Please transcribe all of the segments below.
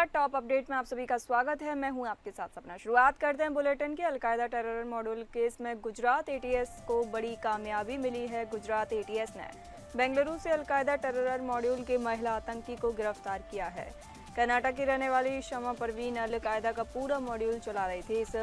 नमस्कार, top update में आप सभी का स्वागत है। मैं हूं आपके साथ सपना। शुरुआत करते हैं बुलेटिन की। अलकायदा टेरर मॉड्यूल केस में गुजरात एटीएस को बड़ी कामयाबी मिली है। गुजरात एटीएस ने बेंगलुरु से अलकायदा टेरर मॉड्यूल के महिला आतंकी को गिरफ्तार किया है। कर्नाटक की रहने वाली शमा परवीन अलकायदा का पूरा मॉड्यूल चला रही थी। इस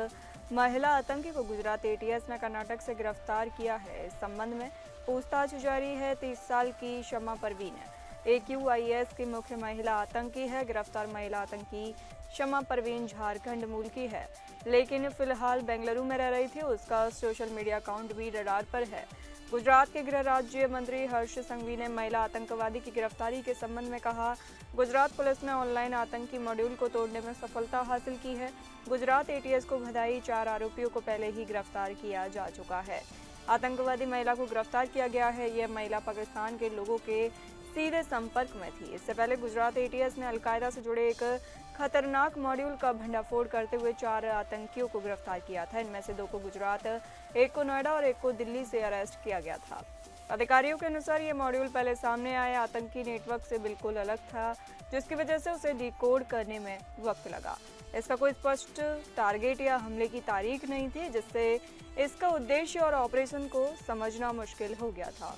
महिला आतंकी को गुजरात एटीएस ने कर्नाटक से गिरफ्तार किया है। इस संबंध में पूछताछ जारी है। 30 साल की शमा परवीन AQIS की मुख्य महिला आतंकी है। गिरफ्तार महिला आतंकी शमा परवीन झारखंड मूल की है, लेकिन फिलहाल बेंगलुरु में रह रही थी। उसका सोशल मीडिया अकाउंट भी रडार पर है। गुजरात के गृह राज्य मंत्री हर्ष संघवी ने महिला आतंकवादी की गिरफ्तारी के संबंध में कहा, गुजरात पुलिस ने ऑनलाइन आतंकी मॉड्यूल को तोड़ने में सफलता हासिल की है। गुजरात एटीएस को बधाई। 4 आरोपियों को पहले ही गिरफ्तार किया जा चुका है। आतंकवादी महिला को गिरफ्तार किया गया है। यह महिला पाकिस्तान के लोगों के सीधे संपर्क में थी। इससे पहले गुजरात एटीएस ने अलकायदा से जुड़े एक खतरनाक मॉड्यूल का भंडाफोड़ करते हुए 4 आतंकियों को गिरफ्तार किया था। इनमें से 2 को गुजरात, 1 को नोएडा और 1 को दिल्ली से अरेस्ट किया गया था। अधिकारियों के अनुसार ये मॉड्यूल पहले सामने आए आतंकी नेटवर्क से बिल्कुल अलग था, जिसकी वजह से उसे डिकोड करने में वक्त लगा। इसका कोई स्पष्ट टारगेट या हमले की तारीख नहीं थी, जिससे इसका उद्देश्य और ऑपरेशन को समझना मुश्किल हो गया था।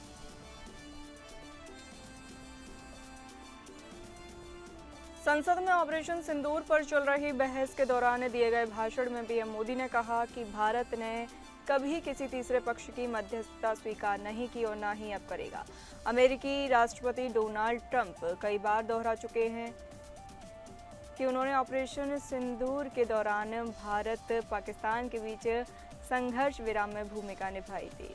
संसद में ऑपरेशन सिंदूर पर चल रही बहस के दौरान दिए गए भाषण में पीएम मोदी ने कहा कि भारत ने कभी किसी तीसरे पक्ष की मध्यस्थता स्वीकार नहीं की और न ही अब करेगा। अमेरिकी राष्ट्रपति डोनाल्ड ट्रंप कई बार दोहरा चुके हैं कि उन्होंने ऑपरेशन सिंदूर के दौरान भारत पाकिस्तान के बीच संघर्ष विराम में भूमिका निभाई थी।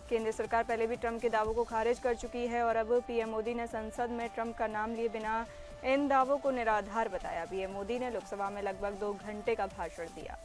केंद्र सरकार पहले भी ट्रंप के दावों को खारिज कर चुकी है और अब पीएम मोदी ने संसद में ट्रंप का नाम लिए बिना इन दावों को निराधार बताया। पीएम मोदी ने लोकसभा में लगभग 2 घंटे का भाषण दिया।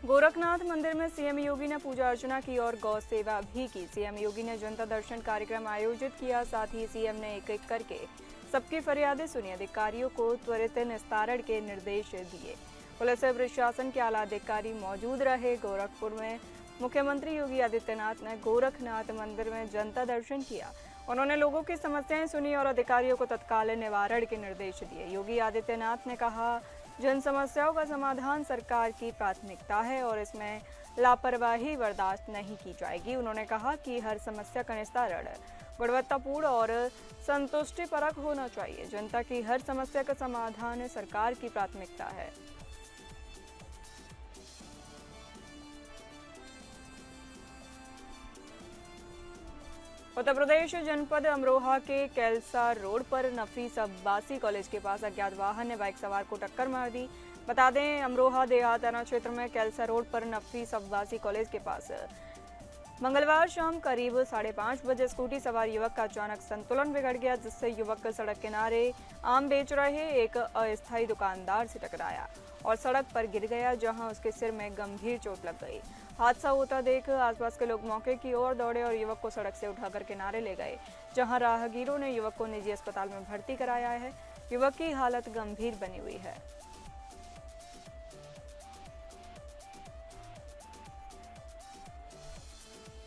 गोरखनाथ मंदिर में सीएम योगी ने पूजा अर्चना की और गौ सेवा भी की। सीएम योगी ने जनता दर्शन कार्यक्रम आयोजित किया। साथ ही सीएम ने एक एक करके सबकी फरियादें सुनी। अधिकारियों को त्वरित निस्तारण के निर्देश दिए। पुलिस प्रशासन के आला अधिकारी मौजूद रहे। गोरखपुर में मुख्यमंत्री योगी आदित्यनाथ ने गोरखनाथ मंदिर में जनता दर्शन किया। उन्होंने लोगों की समस्याएं सुनी और अधिकारियों को तत्काल निवारण के निर्देश दिए। योगी आदित्यनाथ ने कहा, जन समस्याओं का समाधान सरकार की प्राथमिकता है और इसमें लापरवाही बर्दाश्त नहीं की जाएगी। उन्होंने कहा कि हर समस्या का निस्तारण गुणवत्तापूर्ण और संतुष्टिपरक होना चाहिए। जनता की हर समस्या का समाधान सरकार की प्राथमिकता है। उत्तर प्रदेश जनपद अमरोहा के कैलसा रोड पर नफीस अब्बासी कॉलेज के पास अज्ञात वाहन ने बाइक सवार को टक्कर मार दी। बता दें, अमरोहा देहात थाना क्षेत्र में कैलसा रोड पर नफीस अब्बासी कॉलेज के पास मंगलवार शाम करीब 5:30 बजे स्कूटी सवार युवक का अचानक संतुलन बिगड़ गया, जिससे युवक सड़क किनारे आम बेच रहे एक अस्थायी दुकानदार से टकराया और सड़क पर गिर गया, जहां उसके सिर में गंभीर चोट लग गई। हादसा होता देख आसपास के लोग मौके की ओर दौड़े और युवक को सड़क से उठाकर किनारे ले गए, जहां राहगीरों ने युवक को निजी अस्पताल में भर्ती कराया है। युवक की हालत गंभीर बनी हुई है।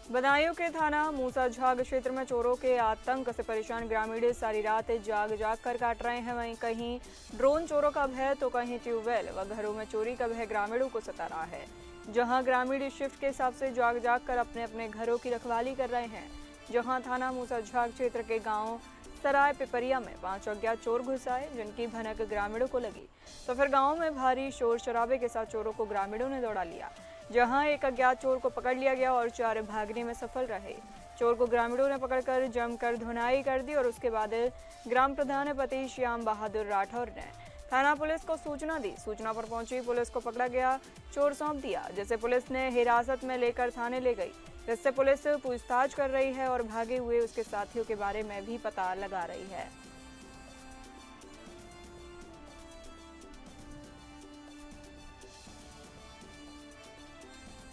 बदायूं के थाना मूसाझाग क्षेत्र में चोरों के आतंक से परेशान ग्रामीण सारी रात जाग कर काट रहे हैं। वहीं कहीं ड्रोन चोरों का भय तो कहीं ट्यूबवेल व घरों में चोरी का भय ग्रामीणों को सता रहा है, जहां ग्रामीण शिफ्ट के हिसाब से जाग कर अपने अपने घरों की रखवाली कर रहे हैं। जहां थाना मूसाझाग क्षेत्र के गांव सराय पिपरिया में 5 अज्ञात चोर घुस आए, जिनकी भनक ग्रामीणों को लगी, तो फिर गाँव में भारी शोर शराबे के साथ चोरों को ग्रामीणों ने दौड़ा लिया, जहां एक अज्ञात चोर को पकड़ लिया गया और 4 भागने में सफल रहे। चोर को ग्रामीणों ने पकड़कर जमकर धुनाई कर दी और उसके बाद ग्राम प्रधान पति श्याम बहादुर राठौर ने थाना पुलिस को सूचना दी। सूचना पर पहुंची पुलिस को पकड़ा गया, चोर सौंप दिया, जिसे पुलिस ने हिरासत में लेकर थाने ले गई, जिससे पुलिस पूछताछ कर रही है और भागे हुए उसके साथियों के बारे में भी पता लगा रही है।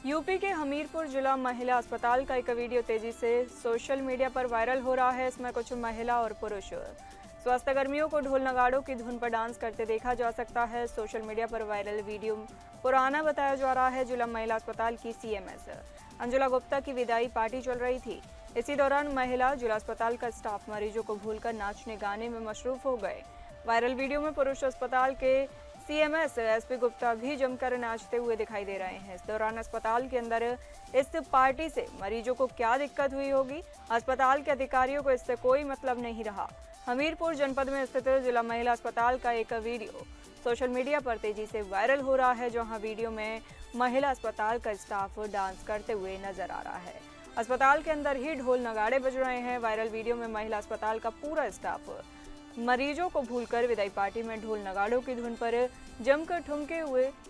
यूपी के हमीरपुर जिला महिला अस्पताल का एक वीडियो तेजी से सोशल मीडिया पर वायरल हो रहा है। इसमें कुछ महिला और पुरुष स्वास्थ्य कर्मियों को ढोल नगाड़ों की धुन पर डांस करते देखा जा सकता है। सोशल मीडिया पर वायरल वीडियो पुराना बताया जा रहा है। जिला महिला अस्पताल की सीएमएस अंजुला गुप्ता की विदाई पार्टी चल रही थी। इसी दौरान महिला जिला अस्पताल का स्टाफ मरीजों को भूलकर नाचने गाने में मशरूफ हो गए। वायरल वीडियो में पुरुष अस्पताल के सीएमएस एसपी गुप्ता भी जमकर नाचते हुए दिखाई दे रहे हैं। इस दौरान अस्पताल के अंदर इस पार्टी से मरीजों को क्या दिक्कत हुई होगी, अस्पताल के अधिकारियों को इससे कोई मतलब नहीं रहा। हमीरपुर जनपद में स्थित जिला महिला अस्पताल का एक वीडियो सोशल मीडिया पर तेजी से वायरल हो रहा है, जहां वीडियो में महिला अस्पताल का स्टाफ डांस करते हुए नजर आ रहा है। अस्पताल के अंदर ही ढोल नगाड़े बज रहे हैं। वायरल वीडियो में महिला अस्पताल का पूरा स्टाफ मरीजों को भूलकर विदाई पार्टी में ढोल नगाड़ों की धुन पर जमकर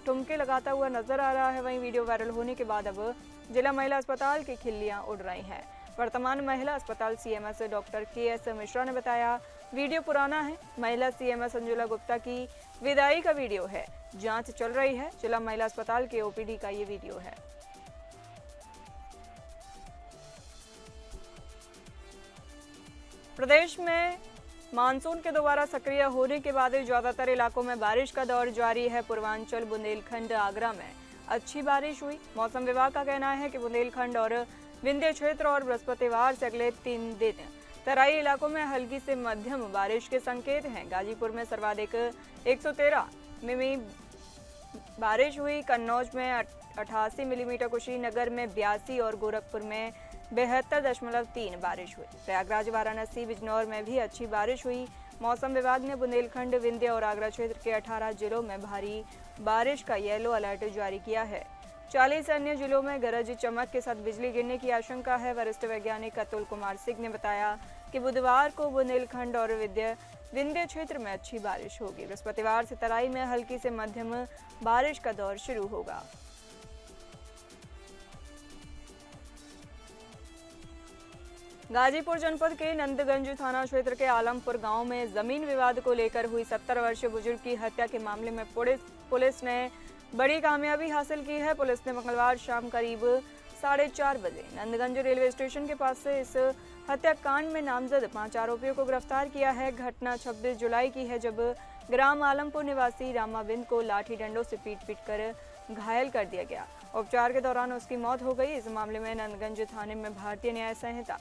ठुमके लगाता हुआ नजर आ रहा है। वहीं वीडियो वायरल होने के बाद अब जिला महिला अस्पताल की खिल्लियां उड़ रही हैं। वर्तमान महिला अस्पताल सीएमएस डॉक्टर के.एस. मिश्रा ने बताया, वीडियो पुराना है। महिला सीएमएस अंजुला गुप्ता की विदाई का वीडियो है, जांच चल रही है। जिला महिला अस्पताल के ओपीडी का ये वीडियो है। प्रदेश में मानसून के दोबारा सक्रिय होने के बाद ज्यादातर इलाकों में बारिश का दौर जारी है। पूर्वांचल, बुंदेलखंड, आगरा में अच्छी बारिश हुई। मौसम विभाग का कहना है कि बुंदेलखंड और विंध्य क्षेत्र और बृहस्पतिवार से अगले 3 दिन तराई इलाकों में हल्की से मध्यम बारिश के संकेत हैं। गाजीपुर में सर्वाधिक 113 मिमी बारिश हुई। कन्नौज में 88 मिलीमीटर, कुशीनगर में 82 और गोरखपुर में 72.3 बारिश हुई। प्रयागराज, वाराणसी, बिजनौर में भी अच्छी बारिश हुई। मौसम विभाग ने बुंदेलखंड, विंध्य और आगरा क्षेत्र के 18 जिलों में भारी बारिश का येलो अलर्ट जारी किया है। 40 अन्य जिलों में गरज चमक के साथ बिजली गिरने की आशंका है। वरिष्ठ वैज्ञानिक अतुल कुमार सिंह ने बताया कि बुधवार को बुंदेलखंड और विंध्य क्षेत्र में अच्छी बारिश होगी। बृहस्पतिवार से तराई में हल्की से मध्यम बारिश का दौर शुरू होगा। गाजीपुर जनपद के नंदगंज थाना क्षेत्र के आलमपुर गांव में जमीन विवाद को लेकर हुई 70 वर्षीय बुजुर्ग की हत्या के मामले में पुलिस ने बड़ी कामयाबी हासिल की है। पुलिस ने मंगलवार शाम करीब 4:30 बजे नंदगंज रेलवे स्टेशन के पास से इस हत्याकांड में नामजद 5 आरोपियों को गिरफ्तार किया है। घटना 26 जुलाई की है, जब ग्राम आलमपुर निवासी रामाबिंद को लाठी डंडों से पीट कर घायल कर दिया गया। उपचार के दौरान उसकी मौत हो गई। इस मामले में नंदगंज थाने में भारतीय न्याय संहिता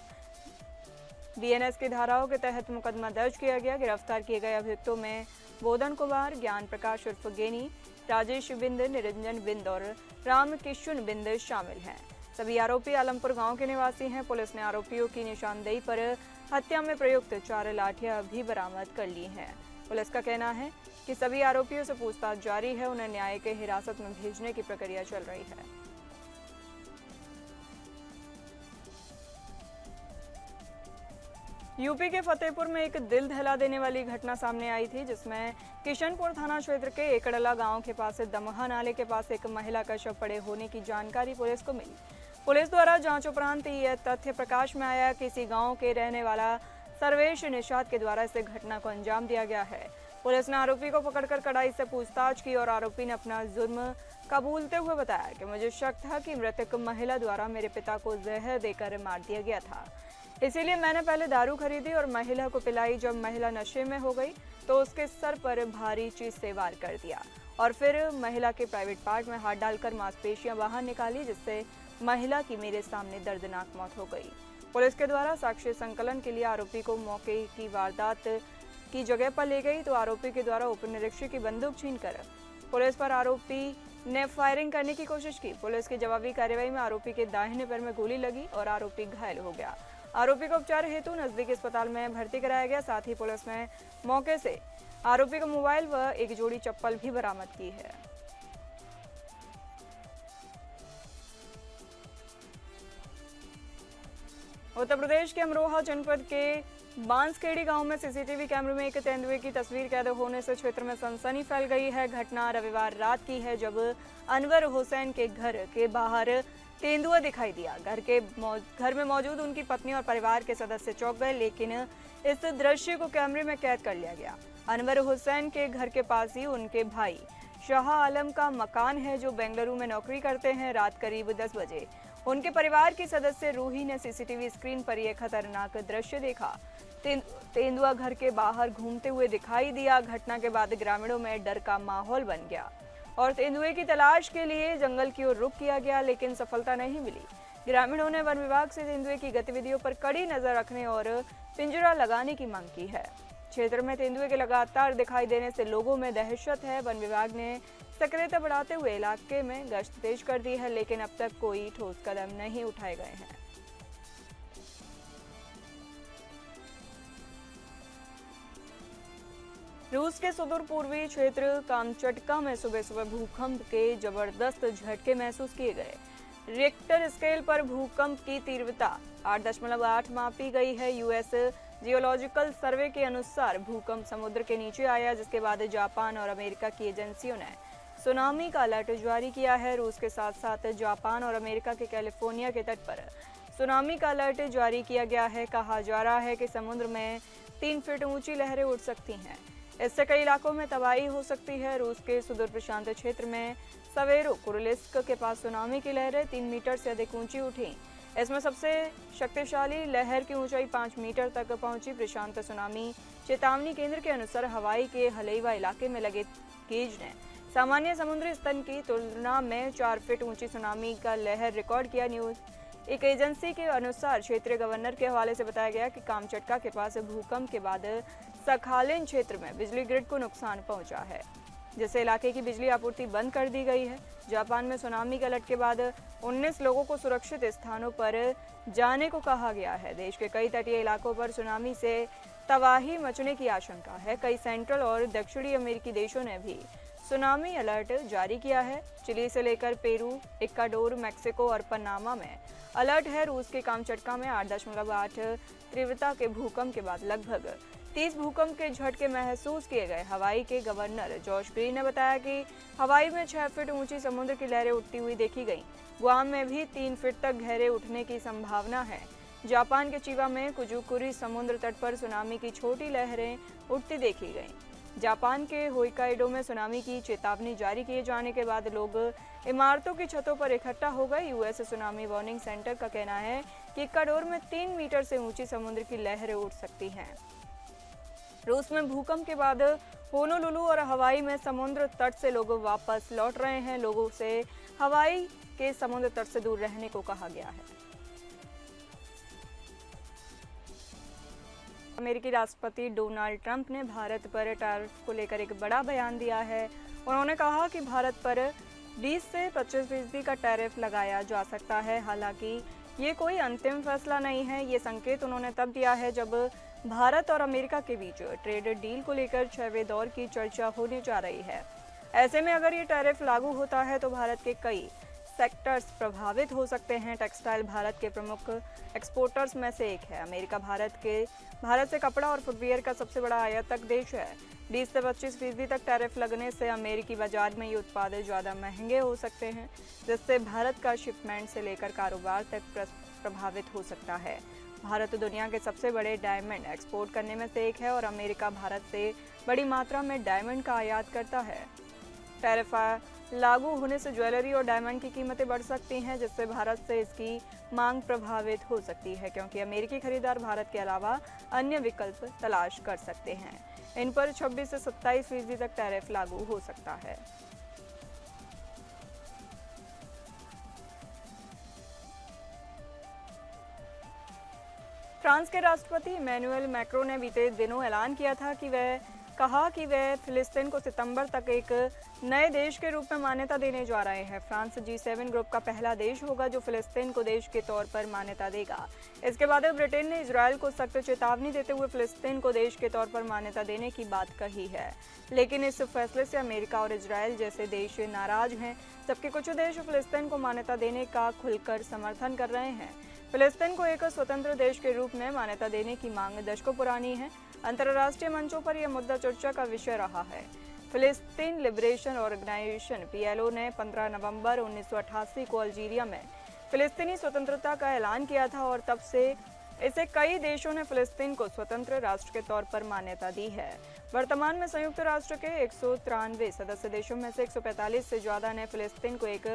बीएनएस की धाराओं के तहत मुकदमा दर्ज किया गया। गिरफ्तार किए गए अभियुक्तों में बोधन कुमार, ज्ञान प्रकाश उर्फ गेनी, राजेश बिंद, निरंजन बिंद और राम किशुन बिंद शामिल हैं। सभी आरोपी आलमपुर गांव के निवासी हैं। पुलिस ने आरोपियों की निशानदेही पर हत्या में प्रयुक्त 4 लाठियां भी बरामद कर ली हैं। पुलिस का कहना है कि सभी आरोपियों से पूछताछ जारी है। उन्हें न्याय के हिरासत में भेजने की प्रक्रिया चल रही है। यूपी के फतेहपुर में एक दिल दहला देने वाली घटना सामने आई थी, जिसमें किशनपुर थाना क्षेत्र के एकड़ला गांव के पास दमहा नाले के पास एक महिला का शव पड़े होने की जानकारी पुलिस को मिली। पुलिस द्वारा जांच उपरांत यह तथ्य प्रकाश में आया कि इसी गांव के रहने वाला सर्वेश निषाद के द्वारा इस घटना को अंजाम दिया गया है। पुलिस ने आरोपी को पकड़कर कड़ाई से पूछताछ की और आरोपी ने अपना जुर्म कबूलते हुए बताया कि मुझे शक था कि मृतक महिला द्वारा मेरे पिता को जहर देकर मार दिया गया था, इसीलिए मैंने पहले दारू खरीदी और महिला को पिलाई। जब महिला नशे में हो गई तो उसके सर पर भारी चीज से वार कर दिया और फिर महिला के प्राइवेट पार्ट में हाथ डालकर मांसपेशियां बाहर निकाली, जिससे महिला की मेरे सामने दर्दनाक मौत हो गई। पुलिस के द्वारा साक्ष्य संकलन के लिए आरोपी को मौके की वारदात की जगह पर ले गई तो आरोपी के द्वारा उप निरीक्षक की बंदूक छीनकर पुलिस पर आरोपी ने फायरिंग करने की कोशिश की। पुलिस की जवाबी कार्रवाई में आरोपी के दाहिने पैर में गोली लगी और आरोपी घायल हो गया। आरोपी को उपचार हेतु नजदीकी अस्पताल में भर्ती कराया गया। साथ ही पुलिस ने मौके से आरोपी का मोबाइल व एक जोड़ी चप्पल भी बरामद की है। उत्तर प्रदेश के अमरोहा जनपद के बांसखेड़ी गांव में सीसीटीवी कैमरे में एक तेंदुए की तस्वीर कैद होने से क्षेत्र में सनसनी फैल गई है। घटना रविवार रात की है, जब अनवर हुसैन के घर के बाहर तेंदुआ दिखाई दिया। घर में मौजूद उनकी पत्नी और परिवार के सदस्य चौंक गए, लेकिन इस दृश्य को कैमरे में कैद कर लिया गया। अनवर हुसैन के घर के पास ही उनके भाई शाह आलम का मकान है, जो बेंगलुरु में नौकरी करते हैं। रात करीब 10 बजे उनके परिवार की सदस्य रूही ने सीसीटीवी स्क्रीन पर यह खतरनाक दृश्य देखा। तेंदुआ घर के बाहर घूमते हुए दिखाई दिया। घटना के बाद ग्रामीणों में डर का माहौल बन गया। और तेंदुए की तलाश के लिए जंगल की ओर रुख किया गया, लेकिन सफलता नहीं मिली। ग्रामीणों ने वन विभाग से तेंदुए की गतिविधियों पर कड़ी नजर रखने और पिंजरा लगाने की मांग की है। क्षेत्र में तेंदुए के लगातार दिखाई देने से लोगों में दहशत है। वन विभाग ने सक्रियता बढ़ाते हुए इलाके में गश्त तेज कर दी है, लेकिन अब तक कोई ठोस कदम नहीं उठाए गए हैं। रूस के सुदूर पूर्वी क्षेत्र कामचटका में सुबह सुबह भूकंप के जबरदस्त झटके महसूस किए गए। रिक्टर स्केल पर भूकंप की तीव्रता 8.8 मापी गई है। यूएस जियोलॉजिकल सर्वे के अनुसार भूकंप समुद्र के नीचे आया, जिसके बाद जापान और अमेरिका की एजेंसियों ने सुनामी का अलर्ट जारी किया है। रूस के साथ साथ जापान और अमेरिका के कैलिफोर्निया के तट पर सुनामी का अलर्ट जारी किया गया है। कहा जा रहा है कि समुद्र में 3 फीट ऊंची लहरें उठ सकती हैं। इससे कई इलाकों में तबाही हो सकती है। रूस के सुदूर प्रशांत क्षेत्र में सवेरो कुरिल्स्क के पास सुनामी की लहरें 3 मीटर से अधिक ऊंची उठी। इसमें सबसे शक्तिशाली लहर की ऊंचाई 5 मीटर तक पहुंची। प्रशांत सुनामी चेतावनी केंद्र के अनुसार हवाई के हलेवा इलाके में लगे गेज ने सामान्य समुद्री स्तर की तुलना में 4 फीट ऊंची सुनामी का लहर रिकॉर्ड किया। न्यूज एक एजेंसी के अनुसार क्षेत्रीय गवर्नर के हवाले से बताया गया कि कामचटका के पास भूकंप के बाद सखालिन क्षेत्र में बिजली ग्रिड को नुकसान पहुंचा है, जिससे इलाके की बिजली आपूर्ति बंद कर दी गई है। जापान में सुनामी के अलर्ट के बाद 19 लोगों को सुरक्षित स्थानों पर जाने को कहा गया है। देश के कई तटीय इलाकों पर सुनामी से तबाही मचने की आशंका है। कई सेंट्रल और दक्षिणी अमेरिकी देशों ने भी सुनामी अलर्ट जारी किया है। चिली से लेकर पेरू, इक्वाडोर, मैक्सिको और पनामा में अलर्ट है। रूस के कामचटका में 8.8 तीव्रता के भूकंप के बाद लगभग 30 भूकंप के झटके महसूस किए गए। हवाई के गवर्नर जॉश ग्रीन ने बताया कि हवाई में 6 फीट ऊंची समुद्र की लहरें उठती हुई देखी गईं। गुआम में भी 3 फीट तक गहरे उठने की संभावना है। जापान के चिबा में कुजुकुरी समुद्र तट पर सुनामी की छोटी लहरें उठती देखी गईं। जापान के होक्काइडो में सुनामी की चेतावनी जारी किए जाने के बाद लोग इमारतों की छतों पर इकट्ठा हो गए। यूएस सुनामी वार्निंग सेंटर का कहना है कि इक्वाडोर में 3 मीटर से ऊंची समुद्र की लहरें उठ सकती हैं। रूस में भूकंप के बाद होनोलुलु और हवाई में समुद्र तट से लोग वापस लौट रहे हैं। लोगों से हवाई के समुद्र तट से दूर रहने को कहा गया है। अमेरिकी राष्ट्रपति डोनाल्ड ट्रंप ने भारत पर टैरिफ को लेकर एक बड़ा बयान दिया है। उन्होंने कहा कि भारत पर 20 से 25% का टैरिफ लगाया जा सकता है। हालांकि ये कोई अंतिम फैसला नहीं है। ये संकेत उन्होंने तब दिया है जब भारत और अमेरिका के बीच ट्रेड डील को लेकर 6वें दौर की चर्चा होने जा रही है। ऐसे में अगर ये टैरिफ लागू होता है तो भारत के कई सेक्टर्स प्रभावित हो सकते हैं। टेक्सटाइल भारत के प्रमुख एक्सपोर्टर्स में से एक है। अमेरिका भारत से कपड़ा और फुटवियर का सबसे बड़ा आयातक देश है। 20 से 25% तक टैरिफ लगने से अमेरिकी बाजार में ये उत्पाद ज़्यादा महंगे हो सकते हैं, जिससे भारत का शिपमेंट से लेकर कारोबार तक प्रभावित हो सकता है। भारत दुनिया के सबसे बड़े डायमंड एक्सपोर्ट करने में से एक है और अमेरिका भारत से बड़ी मात्रा में डायमंड का आयात करता है। टैरिफ लागू होने से ज्वेलरी और डायमंड की कीमतें बढ़ सकती हैं, जिससे भारत से इसकी मांग प्रभावित हो सकती है, क्योंकि अमेरिकी खरीदार भारत के अलावा अन्य विकल्प तलाश कर सकते हैं। इन पर 26 से 27% तक टैरिफ लागू हो सकता है। फ्रांस के राष्ट्रपति इमैनुअल मैक्रो ने बीते दिनों ऐलान किया था कि वह फिलिस्तीन को सितंबर तक एक नए देश के रूप में मान्यता देने जा रहे हैं। फ्रांस G7 ग्रुप का पहला देश होगा जो फिलिस्तीन को देश के तौर पर मान्यता देगा। इसके बाद ब्रिटेन ने इजरायल को सख्त चेतावनी देते हुए फिलिस्तीन को देश के तौर पर मान्यता देने की बात कही है, लेकिन इस फैसले से अमेरिका और इजरायल जैसे देश नाराज हैं, जबकि कुछ देश फिलिस्तीन को मान्यता देने का खुलकर समर्थन कर रहे हैं। फिलिस्तीन को एक स्वतंत्र देश के रूप में मान्यता देने की मांग दशकों पुरानी है। अंतर्राष्ट्रीय मंचों पर यह मुद्दा चर्चा का विषय रहा है। फिलिस्तीन लिबरेशन ऑर्गेनाइजेशन PLO ने 15 नवंबर 1988 को अल्जीरिया में फिलिस्तीनी स्वतंत्रता का ऐलान किया था और तब से इसे कई देशों ने फिलिस्तीन को स्वतंत्र राष्ट्र के तौर पर मान्यता दी है। वर्तमान में संयुक्त राष्ट्र के 193 सदस्य देशों में से 145 से ज्यादा ने फिलिस्तीन को एक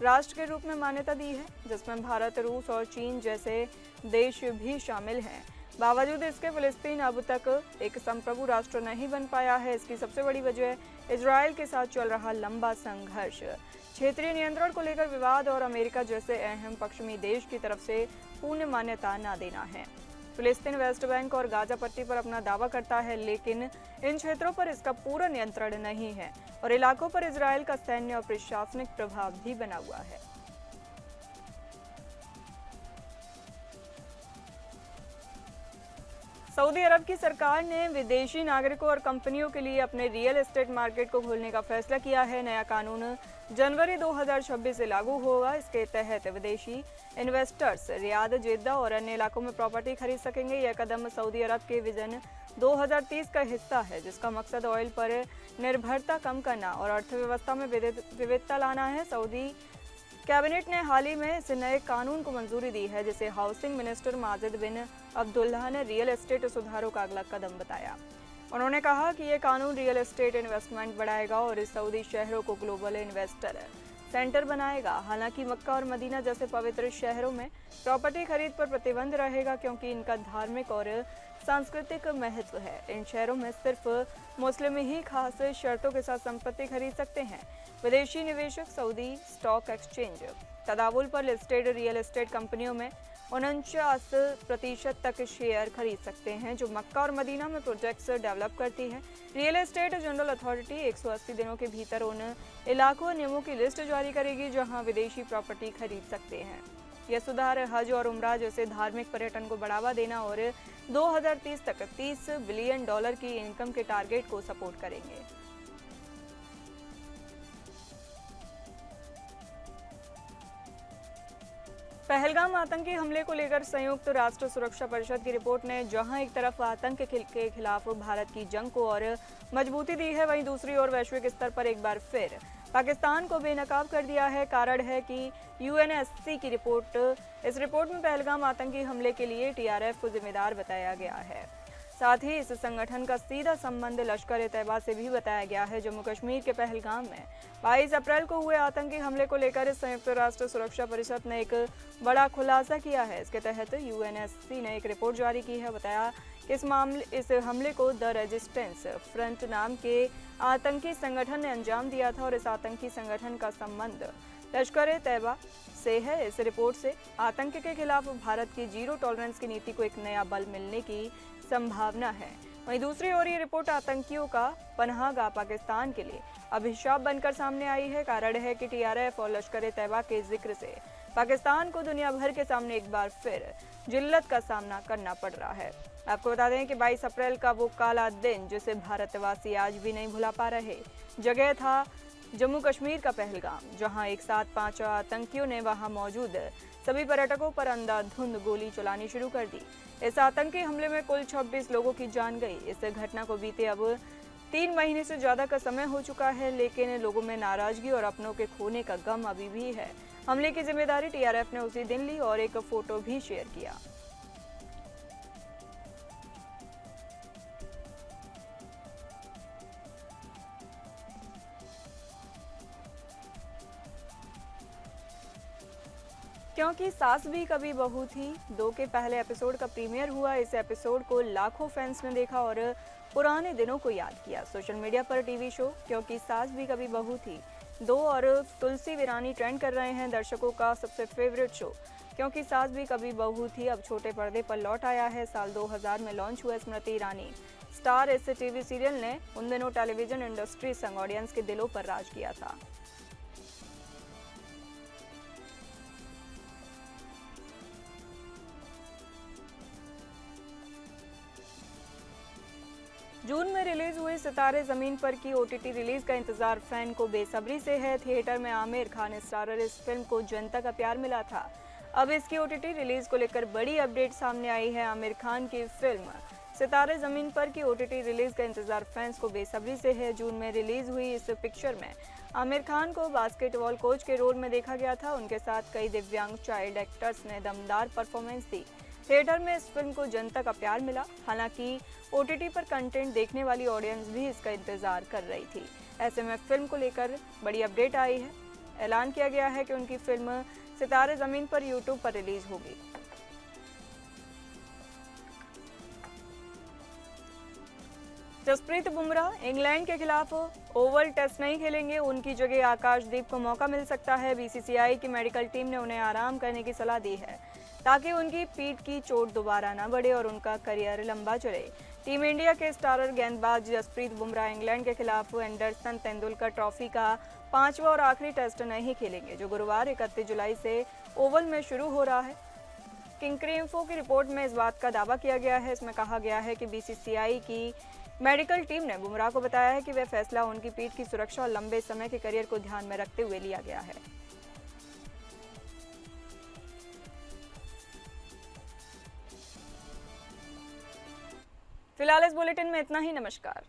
राष्ट्र के रूप में मान्यता दी है, जिसमें भारत, रूस और चीन जैसे देश भी शामिल हैं। बावजूद इसके फिलिस्तीन अब तक एक संप्रभु राष्ट्र नहीं बन पाया है। इसकी सबसे बड़ी वजह इजराइल के साथ चल रहा लंबा संघर्ष, क्षेत्रीय नियंत्रण को लेकर विवाद और अमेरिका जैसे अहम पश्चिमी देश की तरफ से पूर्ण मान्यता न देना है। फिलिस्तीन वेस्ट बैंक और गाजा पट्टी पर अपना दावा करता है, लेकिन इन क्षेत्रों पर इसका पूरा नियंत्रण नहीं है और इलाकों पर इजराइल का सैन्य और प्रशासनिक प्रभाव भी बना हुआ है। सऊदी अरब की सरकार ने विदेशी नागरिकों और कंपनियों के लिए अपने रियल एस्टेट मार्केट को खोलने का फैसला किया है। नया कानून जनवरी 2026 से लागू होगा। इसके तहत विदेशी इन्वेस्टर्स रियाद, जेद्दा और अन्य इलाकों में प्रॉपर्टी खरीद सकेंगे। यह कदम सऊदी अरब के विजन 2030 का हिस्सा है, जिसका मकसद ऑयल पर निर्भरता कम करना और अर्थव्यवस्था में विविधता लाना है। सऊदी कैबिनेट ने हाल ही में इस नए कानून को मंजूरी दी है, जिसे हाउसिंग मिनिस्टर माजिद बिन अब्दुल्लाह ने रियल एस्टेट सुधारों का अगला कदम बताया। उन्होंने कहा कि यह कानून रियल एस्टेट इन्वेस्टमेंट बढ़ाएगा और इस सऊदी शहरों को ग्लोबल इन्वेस्टर सेंटर बनाएगा। हालांकि मक्का और मदीना जैसे पवित्र शहरों में प्रॉपर्टी खरीद पर प्रतिबंध रहेगा, क्योंकि इनका धार्मिक और सांस्कृतिक महत्व है। इन शहरों में सिर्फ मुस्लिम ही खास शर्तों के साथ संपत्ति खरीद सकते हैं। विदेशी निवेशक सऊदी स्टॉक एक्सचेंज तदावुल पर लिस्टेड रियल एस्टेट कंपनियों में 49% तक शेयर खरीद सकते हैं, जो मक्का और मदीना में प्रोजेक्ट्स डेवलप करती है। रियल एस्टेट जनरल अथॉरिटी 180 दिनों के भीतर उन इलाकों और नियमों की लिस्ट जारी करेगी जहां विदेशी प्रॉपर्टी खरीद सकते हैं। यह सुधार हज और उम्रा जैसे धार्मिक पर्यटन को बढ़ावा देना और 2030 तक $30 बिलियन की इनकम के टारगेट को सपोर्ट करेंगे। पहलगाम आतंकी हमले को लेकर संयुक्त राष्ट्र सुरक्षा परिषद की रिपोर्ट ने जहां एक तरफ आतंक के खिलाफ भारत की जंग को और मजबूती दी है, वहीं दूसरी ओर वैश्विक स्तर पर एक बार फिर पाकिस्तान को बेनकाब कर दिया है। कारण है कि यूएनएससी की इस रिपोर्ट में पहलगाम आतंकी हमले के लिए टीआरएफ को जिम्मेदार बताया गया है। साथ ही इस संगठन का सीधा संबंध लश्कर-ए-तैयबा से भी बताया गया है। जम्मू कश्मीर के पहलगाम में 22 अप्रैल को हुए आतंकी हमले को लेकर संयुक्त राष्ट्र सुरक्षा परिषद ने एक बड़ा खुलासा किया है। इसके तहत यूएनएससी ने एक रिपोर्ट जारी की है। बताया कि इस हमले को द रेजिस्टेंस फ्रंट नाम के आतंकी संगठन ने अंजाम दिया था और इस आतंकी संगठन का संबंध लश्कर-ए-तैयबा से है। इस रिपोर्ट से आतंक के खिलाफ भारत की जीरो टॉलरेंस की नीति को एक नया बल मिलने की संभावना है। वहीं दूसरी ओर ये रिपोर्ट आतंकियों का पनाहगाह पाकिस्तान के लिए अभिशाप बनकर सामने आई है। कारण है कि टीआरएफ और लश्कर-ए-तैयबा के जिक्र से पाकिस्तान को दुनिया भर के सामने एक बार फिर जिल्लत का सामना करना पड़ रहा है। आपको बता दें कि 22 अप्रैल का वो काला दिन जिसे भारतवासी आज भी नहीं भुला पा रहे, जगह था जम्मू कश्मीर का पहलगाम, जहां एक साथ 5 आतंकियों ने वहां मौजूद सभी पर्यटकों पर अंधाधुंध गोली चलानी शुरू कर दी। इस आतंकी हमले में कुल 26 लोगों की जान गई। इस घटना को बीते अब 3 महीने से ज्यादा का समय हो चुका है, लेकिन लोगों में नाराजगी और अपनों के खोने का गम अभी भी है। हमले की जिम्मेदारी टीआरएफ ने उसी दिन ली और एक फोटो भी शेयर किया। क्योंकि सास भी कभी बहू थी 2 के पहले एपिसोड का प्रीमियर हुआ। इस एपिसोड को लाखों फैंस ने देखा और पुराने दिनों को याद किया। सोशल मीडिया पर टीवी शो क्योंकि सास भी कभी बहू थी 2 और तुलसी वीरानी ट्रेंड कर रहे हैं दर्शकों का सबसे फेवरेट शो। क्योंकि सास भी कभी बहू थी अब छोटे पर्दे पर लौट आया है। साल 2000 में लॉन्च हुआ स्मृति ईरानी स्टार इस टीवी सीरियल ने उन दिनों टेलीविजन इंडस्ट्री संग ऑडियंस के दिलों पर राज किया था। जून में रिलीज हुई सितारे जमीन पर की ओटीटी रिलीज का इंतजार फैन को बेसब्री से है। थिएटर में आमिर खान स्टारर इस फिल्म को जनता का प्यार मिला था। अब इसकी ओटीटी रिलीज को लेकर बड़ी अपडेट सामने आई है। आमिर खान की फिल्म सितारे जमीन पर की ओटीटी रिलीज का इंतजार फैंस को बेसब्री से है। जून में रिलीज हुई इस पिक्चर में आमिर खान को बास्केटबॉल कोच के रोल में देखा गया था। उनके साथ कई दिव्यांग चाइल्ड एक्टर्स ने दमदार परफॉर्मेंस दी। थिएटर में इस फिल्म को जनता का प्यार मिला। हालांकि ओटीटी पर कंटेंट देखने वाली ऑडियंस भी इसका इंतजार कर रही थी। ऐसे में फिल्म को लेकर बड़ी अपडेट आई है। ऐलान किया गया है कि उनकी फिल्म सितारे जमीन पर यूट्यूब पर रिलीज होगी। जसप्रीत बुमराह इंग्लैंड के खिलाफ ओवल टेस्ट नहीं खेलेंगे, उनकी जगह आकाशदीप को मौका मिल सकता है। बीसीसीआई की मेडिकल टीम ने उन्हें आराम करने की सलाह दी है ताकि उनकी पीठ की चोट दोबारा न बढ़े और उनका करियर लंबा चले। टीम इंडिया के स्टारर गेंदबाज जसप्रीत बुमराह इंग्लैंड के खिलाफ एंडरसन तेंदुलकर ट्रॉफी का 5वां और आखिरी टेस्ट नहीं खेलेंगे, जो गुरुवार 31 जुलाई से ओवल में शुरू हो रहा है। किंग-क्रिंफो की रिपोर्ट में इस बात का दावा किया गया है। इसमें कहा गया है कि बीसीसीआई की मेडिकल टीम ने बुमराह को बताया है कि वह फैसला उनकी पीठ की सुरक्षा और लंबे समय के करियर को ध्यान में रखते हुए लिया गया है। फिलहाल इस बुलेटिन में इतना ही। नमस्कार।